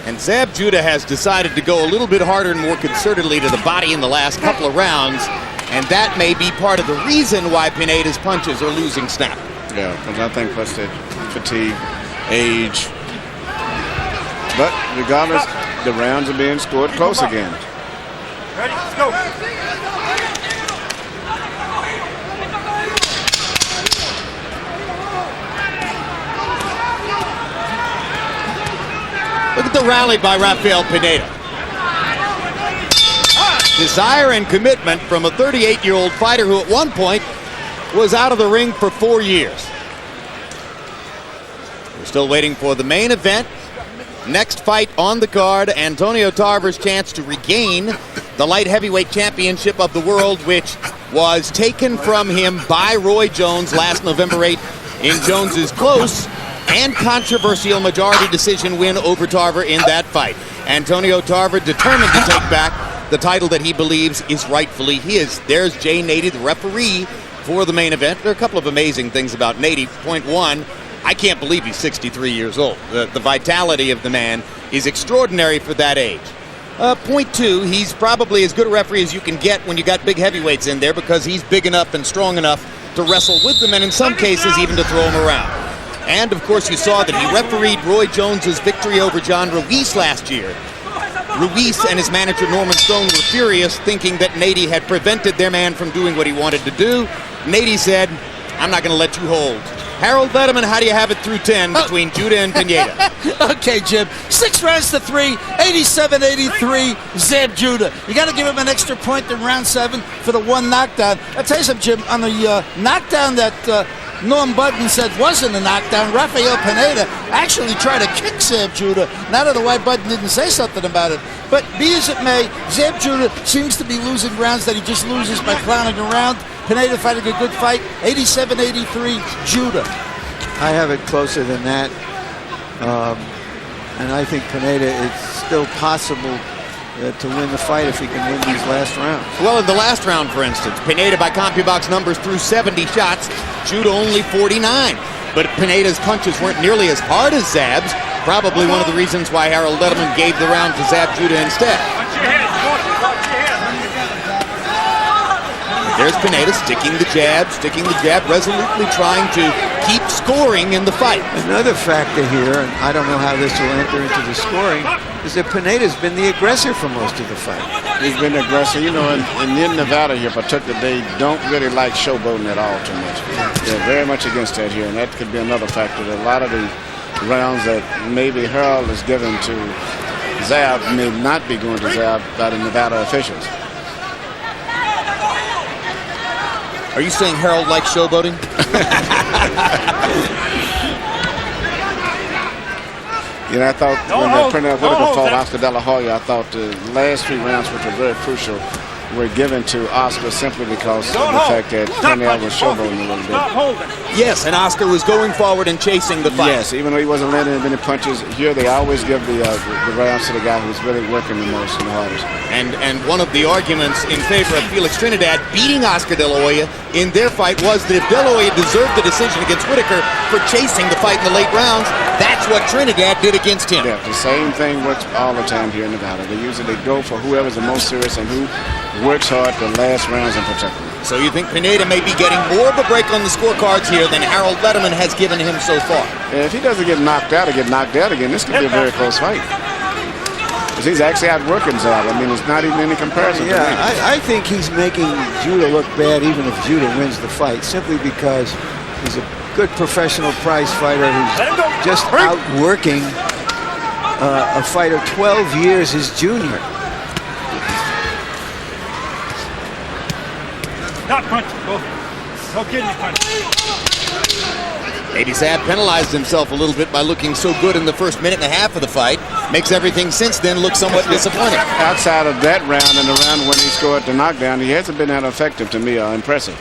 And Zab Judah has decided to go a little bit harder and more concertedly to the body in the last couple of rounds, and that may be part of the reason why Pineda's punches are losing snap. Yeah, because I think plus the fatigue, age. But regardless, the rounds are being scored close again. Ready? Let's go. Look at the rally by Rafael Pineda. Desire and commitment from a 38-year-old fighter who at one point was out of the ring for 4 years. We're still waiting for the main event. Next fight on the card, Antonio Tarver's chance to regain the light heavyweight championship of the world, which was taken from him by Roy Jones last November 8th in Jones's close and controversial majority decision win over Tarver in that fight. Antonio Tarver determined to take back the title that he believes is rightfully his. There's Jay Nady, the referee for the main event. There are a couple of amazing things about Nady. Point one, I can't believe he's 63 years old. The vitality of the man is extraordinary for that age. Point two, he's probably as good a referee as you can get when you got big heavyweights in there, because he's big enough and strong enough to wrestle with them and in some cases even to throw them around. And, of course, you saw that he refereed Roy Jones's victory over John Ruiz last year. Ruiz and his manager Norman Stone were furious, thinking that Nady had prevented their man from doing what he wanted to do. Nady said, I'm not going to let you hold. Harold Letterman, how do you have it through 10 between Judah and Pineda? Okay, Jim. 6 rounds to 3, 87-83, Zab Judah. You got to give him an extra point in round 7 for the one knockdown. I'll tell you something, Jim. On the knockdown that Norm Budden said wasn't a knockdown, Rafael Pineda actually tried to kick Zab Judah. Not know why Budden didn't say something about it. But be as it may, Zab Judah seems to be losing rounds that he just loses by clowning around. Pineda fighting a good fight, 87-83, Judah. I have it closer than that. And I think Pineda, it's still possible to win the fight if he can win these last rounds. Well, in the last round, for instance, Pineda by CompuBox numbers threw 70 shots, Judah only 49. But Pineda's punches weren't nearly as hard as Zab's, probably one of the reasons why Harold Letterman gave the round to Zab Judah instead. There's Pineda sticking the jab, resolutely trying to keep scoring in the fight. Another factor here, and I don't know how this will enter into the scoring, is that Pineda's been the aggressor for most of the fight. He's been aggressive. You know, in Nevada here, particularly, they don't really like showboating at all too much. They're very much against that here, and that could be another factor. That a lot of the rounds that maybe Harold is given to Zab may not be going to Zab by the Nevada officials. Are you saying Harold likes showboating? You know, I thought when Pernell Whitaker fought Oscar De La Hoya, I thought the last 3 rounds, which were very crucial, were given to Oscar simply because of the fact that Pernell was showboating a little bit. Yes, and Oscar was going forward and chasing the fight. Yes, even though he wasn't landing many punches, here they always give the rounds to the guy who's really working the most and the hardest. And one of the arguments in favor of Felix Trinidad beating Oscar De La Hoya in their fight was that if De La Hoya deserved the decision against Whitaker for chasing the fight in the late rounds, that's what Trinidad did against him. Yeah, the same thing works all the time here in Nevada. They usually go for whoever's the most serious and who works hard the last rounds in particular. So you think Pineda may be getting more of a break on the scorecards here than Harold Letterman has given him so far? And if he doesn't get knocked out or get knocked out again, this could be a very close fight. Because he's actually outworking Zab. I mean, it's not even any comparison to him. I think he's making Judah look bad even if Judah wins the fight, simply because he's a good professional prize fighter who's just outworking a fighter 12 years his junior. Not punching, no kidney punching. Maybe Zab penalized himself a little bit by looking so good in the first minute and a half of the fight. Makes everything since then look somewhat disappointing. Outside of that round and the round when he scored the knockdown, he hasn't been that effective to me or impressive.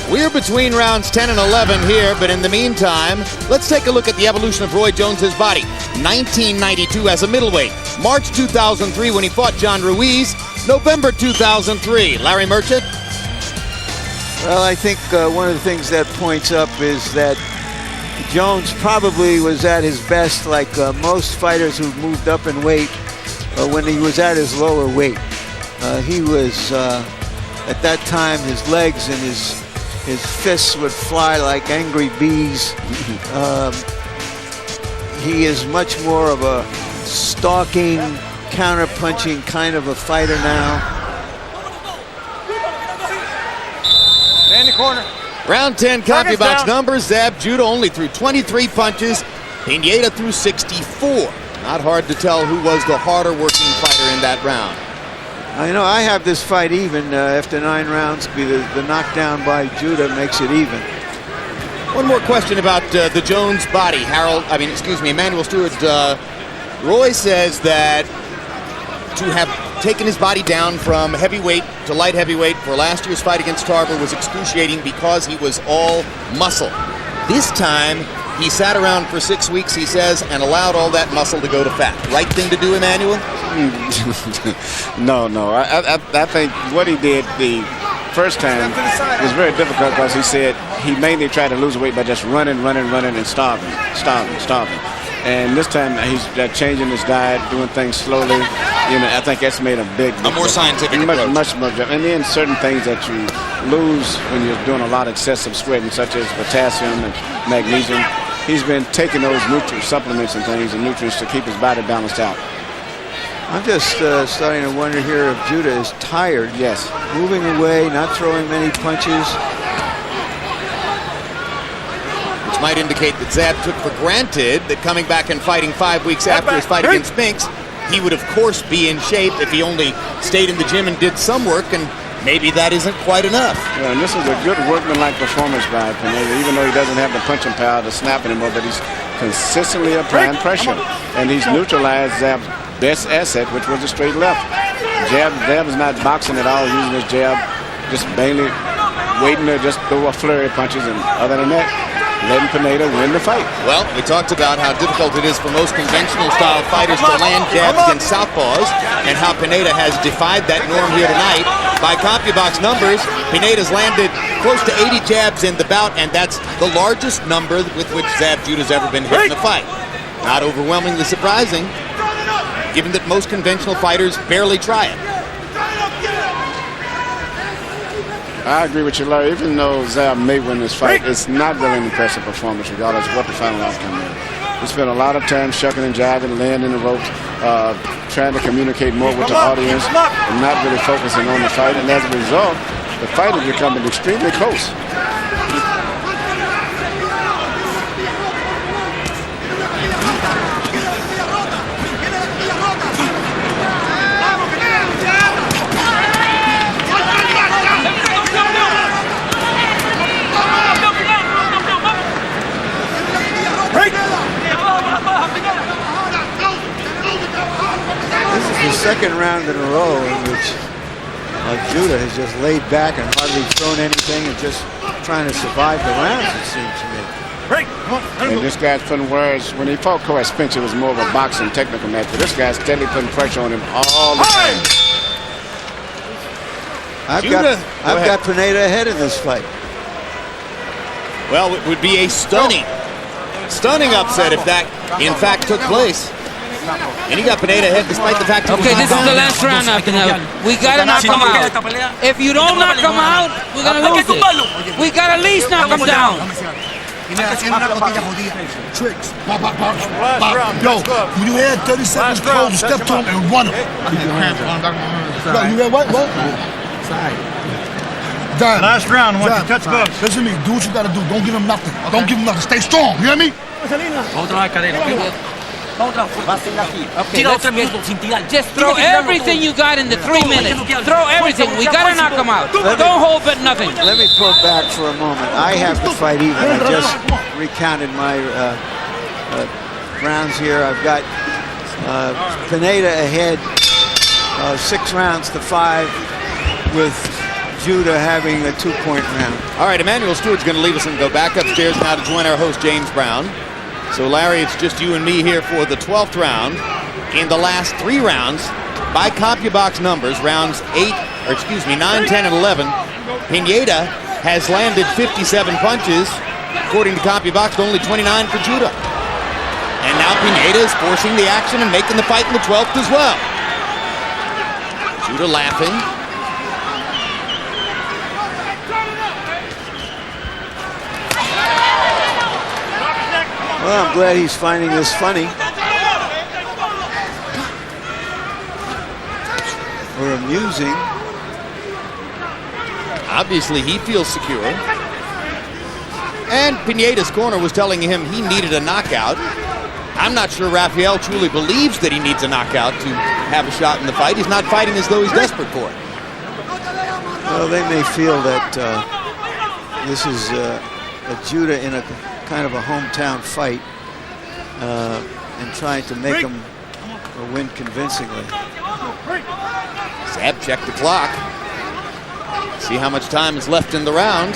We're between rounds 10 and 11 here, but in the meantime, let's take a look at the evolution of Roy Jones's body. 1992 as a middleweight, March 2003 when he fought John Ruiz, November 2003. Larry Merchant? Well, I think one of the things that points up is that Jones probably was at his best, like most fighters who've moved up in weight, when he was at his lower weight. He was, at that time, his legs and his fists would fly like angry bees. He is much more of a stalking, counter-punching kind of a fighter now. In the corner. Round 10 CompuBox numbers. Zab Judah only threw 23 punches. Pineda threw 64. Not hard to tell who was the harder working fighter in that round. You know, I have this fight even after 9 rounds. The knockdown by Judah makes it even. One more question about the Jones body. Emmanuel Stewart. Roy says that to have taken his body down from heavyweight to light heavyweight for last year's fight against Tarver was excruciating because he was all muscle. This time, he sat around for 6 weeks, he says, and allowed all that muscle to go to fat. Right thing to do, Emmanuel? No. I think what he did the first time was very difficult because he said he mainly tried to lose weight by just running and starving. And this time he's changing his diet, doing things slowly. You know, I think that's made a big more scientific approach. Much more. And then certain things that you lose when you're doing a lot of excessive sweating, such as potassium and magnesium. He's been taking those nutrient supplements and things and nutrients to keep his body balanced out. I'm just starting to wonder here if Judah is tired. Yes. Moving away, not throwing many punches. Which might indicate that Zab took for granted that coming back and fighting 5 weeks after his fight against Spinks, he would of course be in shape if he only stayed in the gym and did some work, and maybe that isn't quite enough. Yeah, and this is a good workmanlike performance by Pineda, even though he doesn't have the punching power to snap anymore, but he's consistently applying pressure. And he's neutralized Zab's best asset, which was the straight left. Zab is not boxing at all, using his jab, just mainly waiting to just throw a flurry of punches, and other than that, letting Pineda win the fight. Well, we talked about how difficult it is for most conventional style fighters to land jabs against southpaws, and how Pineda has defied that norm here tonight. By CompuBox numbers, Pineda's landed close to 80 jabs in the bout, and that's the largest number with which Zab Judah's ever been hit in a fight. Not overwhelmingly surprising, given that most conventional fighters barely try it. I agree with you, Larry. Even though Zab may win this fight, it's not really an impressive performance, regardless of what the final outcome is. He spent a lot of time shucking and jiving, landing the ropes, trying to communicate more with the audience, and not really focusing on the fight. And as a result, the fight is becoming extremely close. The second round in a row in which Judah has just laid back and hardly thrown anything and just trying to survive the rounds, it seems to me. And this guy's putting words. When he fought Corey Spinks, it was more of a boxing technical match, but this guy's steadily putting pressure on him all the time. I've got Pineda ahead in this fight. Well, it would be a stunning upset if that in fact took place. And he got Pineda ahead despite the fact he was this is the last round now, Pineda. We gotta knock him out. If you don't knock him out, we're gonna lose it. We gotta at least knock him down. Tricks. Yo, when you had 30 seconds close, step to him and run him. Yo, you read what? Dad, Last round, once you touch gloves. listen to me. Do what you gotta do. Don't give him nothing. Don't give him nothing. Stay strong. You hear me? Okay, just throw everything you got in the 3 minutes. Throw everything. We gotta knock him out. Don't hold back nothing. Let me pull back for a moment. I have to fight even. I just recounted my rounds here. I've got Pineda ahead 6 rounds to 5 with Judah having a 2-point round. All right, Emmanuel Stewart's going to leave us and go back upstairs now to join our host, James Brown. So, Larry, it's just you and me here for the 12th round. In the last 3 rounds, by CompuBox numbers, rounds 9, 10, and 11, Pineda has landed 57 punches, according to CompuBox, only 29 for Judah. And now Pineda is forcing the action and making the fight in the 12th as well. Judah laughing. Well, I'm glad he's finding this funny. Or amusing. Obviously, he feels secure. And Pineda's corner was telling him he needed a knockout. I'm not sure Rafael truly believes that he needs a knockout to have a shot in the fight. He's not fighting as though he's desperate for it. Well, they may feel that this is a Judah in a kind of a hometown fight and trying to make him win convincingly. Zab checked the clock. See how much time is left in the round.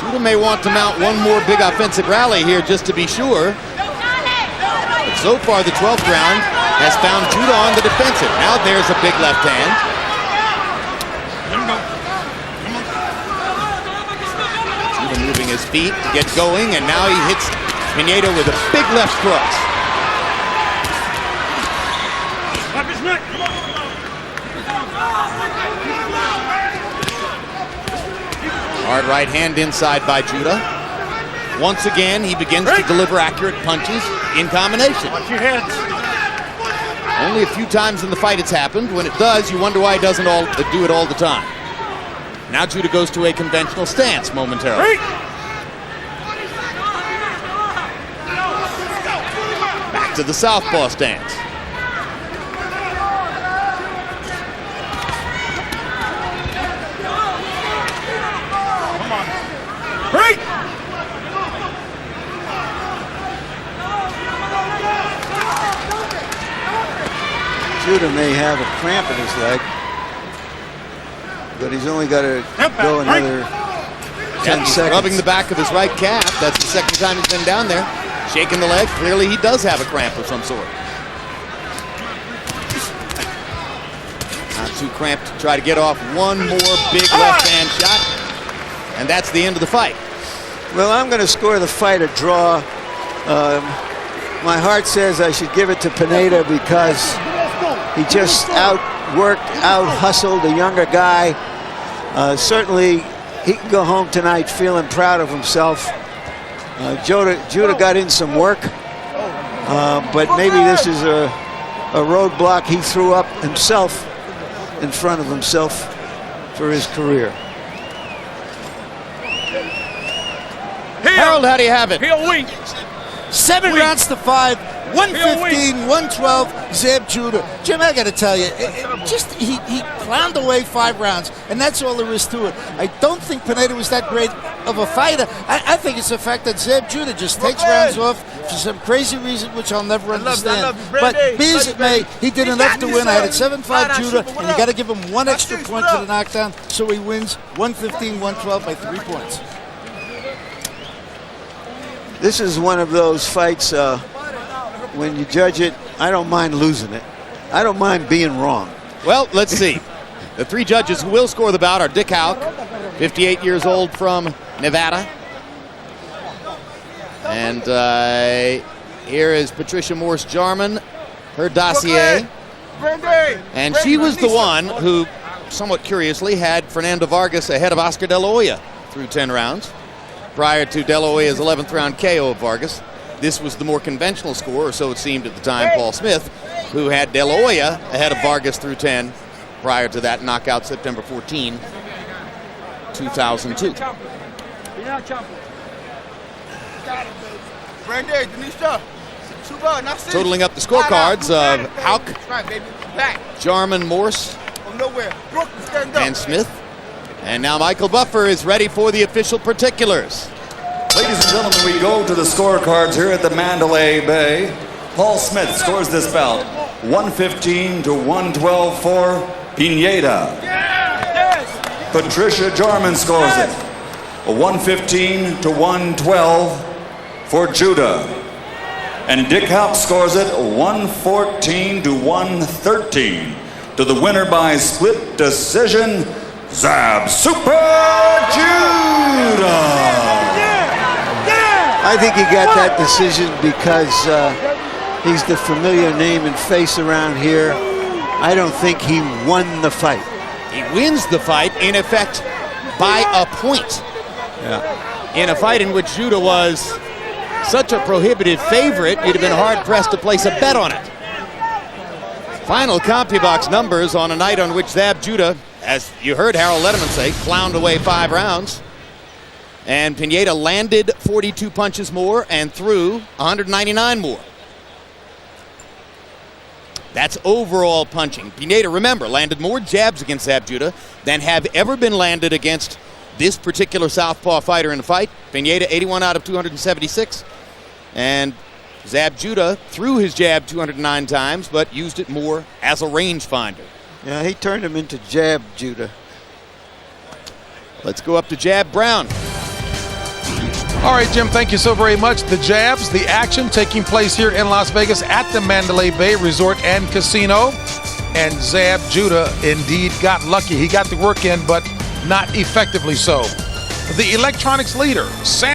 Judah may want to mount one more big offensive rally here just to be sure. But so far, the 12th round has found Judah on the defensive. Now there's a big left hand. Judah moving his feet to get going, and now he hits Pineda with a big left cross. Hard right hand inside by Judah. Once again, he begins to deliver accurate punches in combination. Watch your heads. Only a few times in the fight it's happened. When it does, you wonder why he doesn't do it all the time. Now Judah goes to a conventional stance momentarily. Back to the southpaw stance. Break! Judah may have a cramp in his leg, but he's only got to go another 10 He's seconds. rubbing the back of his right calf. That's the second time he's been down there. Shaking the leg. Clearly he does have a cramp of some sort. Not too cramped to try to get off one more big left-hand shot. And that's the end of the fight. Well, I'm going to score the fight a draw. My heart says I should give it to Pineda because he just outworked, out-hustled a younger guy. Certainly, he can go home tonight feeling proud of himself. Judah got in some work, but maybe this is a roadblock he threw up himself in front of himself for his career. Harold, how do you have it? Heel weak. 7 rounds to 5, 115, 112, Zab Judah. Jim, I got to tell you, he clowned away 5 rounds, and that's all there is to it. I don't think Pineda was that great of a fighter. I think it's the fact that Zab Judah just takes rounds off for some crazy reason, which I'll never understand. But be as it may, he did enough to win. I had it 7-5 Judah, and you got to give him 1 extra point for the knockdown, so he wins 115-112 by 3 points. This is one of those fights, when you judge it, I don't mind losing it. I don't mind being wrong. Well, let's see. The 3 judges who will score the bout are Dick Houck, 58 years old from Nevada. And here is Patricia Morse-Jarman, her dossier. And she was the one who, somewhat curiously, had Fernando Vargas ahead of Oscar De La Hoya through 10 rounds. Prior to De La Hoya's 11th round KO of Vargas. This was the more conventional score, or so it seemed at the time, Paul Smith, who had De La Hoya ahead of Vargas through 10 prior to that knockout September 14, 2002. Totaling up the scorecards of Houck, Jarman, Morse, and Smith. And now Michael Buffer is ready for the official particulars. Ladies and gentlemen, we go to the scorecards here at the Mandalay Bay. Paul Smith scores this bout 115-112 for Pineda. Patricia Jarman scores it 115-112 for Judah. And Dick Houck scores it 114-113 to the winner by split decision, Zab Super Judah. I think he got that decision because he's the familiar name and face around here. I don't think he won the fight. He wins the fight, in effect, by a point. Yeah. In a fight in which Judah was such a prohibitive favorite, you'd have been hard-pressed to place a bet on it. Final CompuBox numbers on a night on which Zab Judah, as you heard Harold Letterman say, clowned away 5 rounds. And Pineda landed 42 punches more and threw 199 more. That's overall punching. Pineda, remember, landed more jabs against Zab Judah than have ever been landed against this particular southpaw fighter in a fight. Pineda, 81 out of 276. And Zab Judah threw his jab 209 times, but used it more as a rangefinder. Yeah, he turned him into Jab Judah. Let's go up to Jab Brown. All right, Jim, thank you so very much. The jabs, the action taking place here in Las Vegas at the Mandalay Bay Resort and Casino. And Zab Judah indeed got lucky. He got the work in, but not effectively so. The electronics leader, Sam